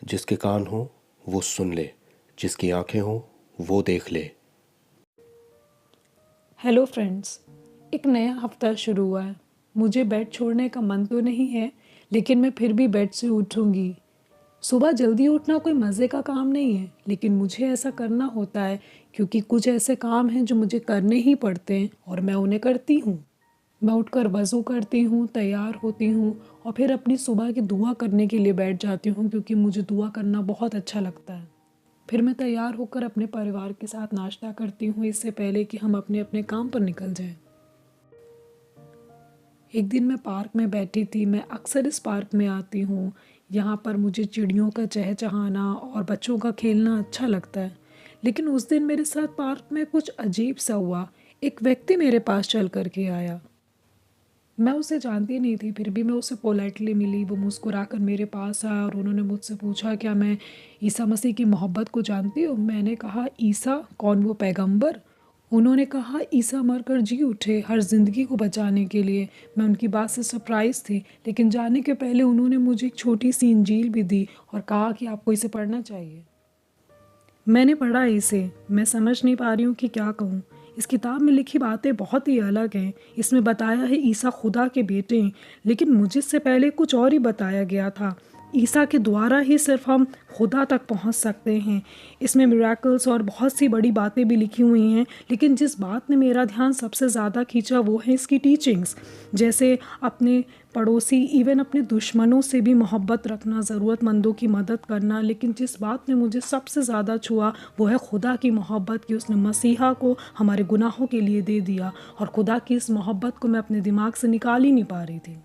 जिसके कान हो वो सुन ले, जिसकी आंखें हो वो देख ले। हेलो फ्रेंड्स, एक नया हफ्ता शुरू हुआ है। मुझे बेड छोड़ने का मन तो नहीं है, लेकिन मैं फिर भी बेड से उठूंगी। सुबह जल्दी उठना कोई मज़े का काम नहीं है, लेकिन मुझे ऐसा करना होता है क्योंकि कुछ ऐसे काम हैं जो मुझे करने ही पड़ते हैं और मैं उन्हें करती हूँ। मैं उठकर वज़ू करती हूँ, तैयार होती हूँ और फिर अपनी सुबह की दुआ करने के लिए बैठ जाती हूँ क्योंकि मुझे दुआ करना बहुत अच्छा लगता है। फिर मैं तैयार होकर अपने परिवार के साथ नाश्ता करती हूँ इससे पहले कि हम अपने अपने काम पर निकल जाएं। एक दिन मैं पार्क में बैठी थी। मैं अक्सर इस पार्क में आती हूँ। यहाँ पर मुझे चिड़ियों का चहचहाना और बच्चों का खेलना अच्छा लगता है। लेकिन उस दिन मेरे साथ पार्क में कुछ अजीब सा हुआ। एक व्यक्ति मेरे पास चल कर के आया। मैं उसे जानती नहीं थी, फिर भी मैं उससे पोलाइटली मिली। वो मुस्कुराकर मेरे पास आया और उन्होंने मुझसे पूछा, क्या मैं ईसा मसीह की मोहब्बत को जानती हूँ? मैंने कहा, ईसा कौन, वो पैगंबर? उन्होंने कहा, ईसा मरकर जी उठे हर ज़िंदगी को बचाने के लिए। मैं उनकी बात से सरप्राइज़ थी, लेकिन जाने के पहले उन्होंने मुझे एक छोटी सी इंजील भी दी और कहा कि आपको इसे पढ़ना चाहिए। मैंने पढ़ा इसे। मैं समझ नहीं पा रही हूँ कि क्या कहूँ। इस किताब में लिखी बातें बहुत ही अलग हैं। इसमें बताया है ईसा खुदा के बेटे हैं, लेकिन मुझे इससे पहले कुछ और ही बताया गया था। ईसा के द्वारा ही सिर्फ हम खुदा तक पहुंच सकते हैं। इसमें मिरेकल्स और बहुत सी बड़ी बातें भी लिखी हुई हैं, लेकिन जिस बात ने मेरा ध्यान सबसे ज़्यादा खींचा वो है इसकी टीचिंग्स। जैसे अपने पड़ोसी, इवन अपने दुश्मनों से भी मोहब्बत रखना, ज़रूरतमंदों की मदद करना। लेकिन जिस बात ने मुझे सबसे ज़्यादा छुआ वो है खुदा की मोहब्बत कि उसने मसीहा को हमारे गुनाहों के लिए दे दिया। और खुदा की इस मोहब्बत को मैं अपने दिमाग से निकाल ही नहीं पा रही थी।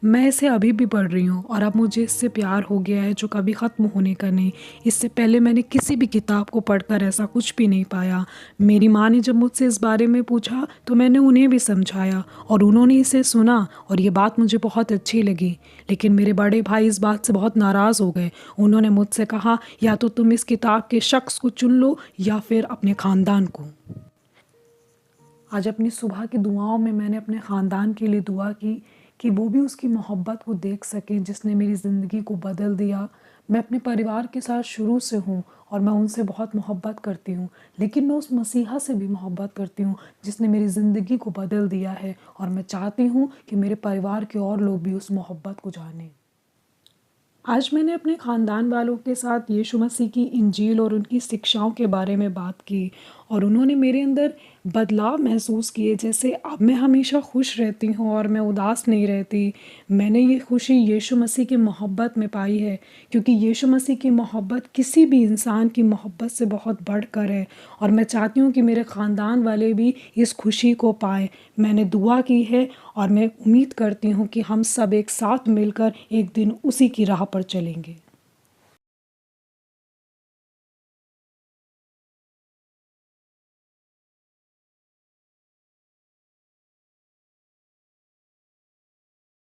मैं इसे अभी भी पढ़ रही हूँ और अब मुझे इससे प्यार हो गया है जो कभी ख़त्म होने का नहीं। इससे पहले मैंने किसी भी किताब को पढ़कर ऐसा कुछ भी नहीं पाया। मेरी माँ ने जब मुझसे इस बारे में पूछा तो मैंने उन्हें भी समझाया और उन्होंने इसे सुना और ये बात मुझे बहुत अच्छी लगी। लेकिन मेरे बड़े भाई इस बात से बहुत नाराज़ हो गए। उन्होंने मुझसे कहा, या तो तुम इस किताब के शख्स को चुन लो या फिर अपने ख़ानदान को। आज अपनी सुबह की दुआओं में मैंने अपने ख़ानदान के लिए दुआ की कि वो भी उसकी मोहब्बत को देख सकें जिसने मेरी ज़िंदगी को बदल दिया। मैं अपने परिवार के साथ शुरू से हूँ और मैं उनसे बहुत मोहब्बत करती हूँ, लेकिन मैं उस मसीहा से भी मोहब्बत करती हूँ जिसने मेरी ज़िंदगी को बदल दिया है। और मैं चाहती हूँ कि मेरे परिवार के और लोग भी उस मोहब्बत को जानें। आज मैंने अपने ख़ानदान वालों के साथ यीशु मसीह की इंजील और उनकी शिक्षाओं के बारे में बात की और उन्होंने मेरे अंदर बदलाव महसूस किए। जैसे अब मैं हमेशा खुश रहती हूँ और मैं उदास नहीं रहती। मैंने ये खुशी यीशु मसीह की मोहब्बत में पाई है, क्योंकि यीशु मसीह की मोहब्बत किसी भी इंसान की मोहब्बत से बहुत बढ़कर है। और मैं चाहती हूँ कि मेरे ख़ानदान वाले भी इस खुशी को पाएँ। मैंने दुआ की है और मैं उम्मीद करती हूँ कि हम सब एक साथ मिलकर एक दिन उसी की राह पर चलेंगे।